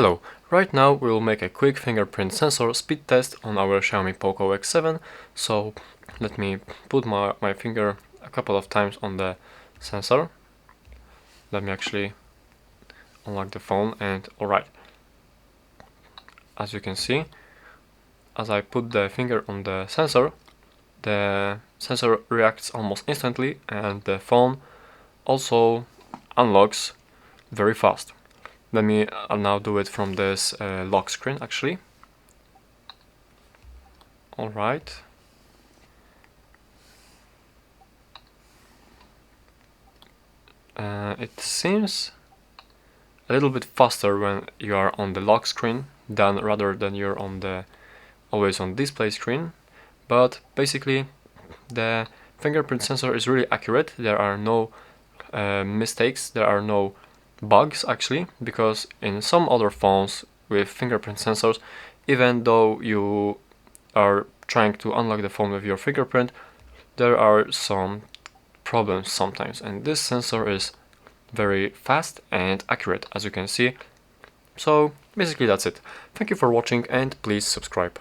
Hello, right now we will make a quick fingerprint sensor speed test on our Xiaomi Poco X7. So let me put my finger a couple of times on the sensor. Let me actually unlock the phone, and alright. As you can see, as I put the finger on the sensor reacts almost instantly, and the phone also unlocks very fast. Let me now do it from this lock screen actually. Alright. It seems a little bit faster when you are on the lock screen rather than you're on the always on display screen, but basically the fingerprint sensor is really accurate. There are no mistakes, there are no bugs actually, because in some other phones with fingerprint sensors, even though you are trying to unlock the phone with your fingerprint, there are some problems sometimes, and this sensor is very fast and accurate, as you can see. So basically that's it. Thank you for watching, and please subscribe.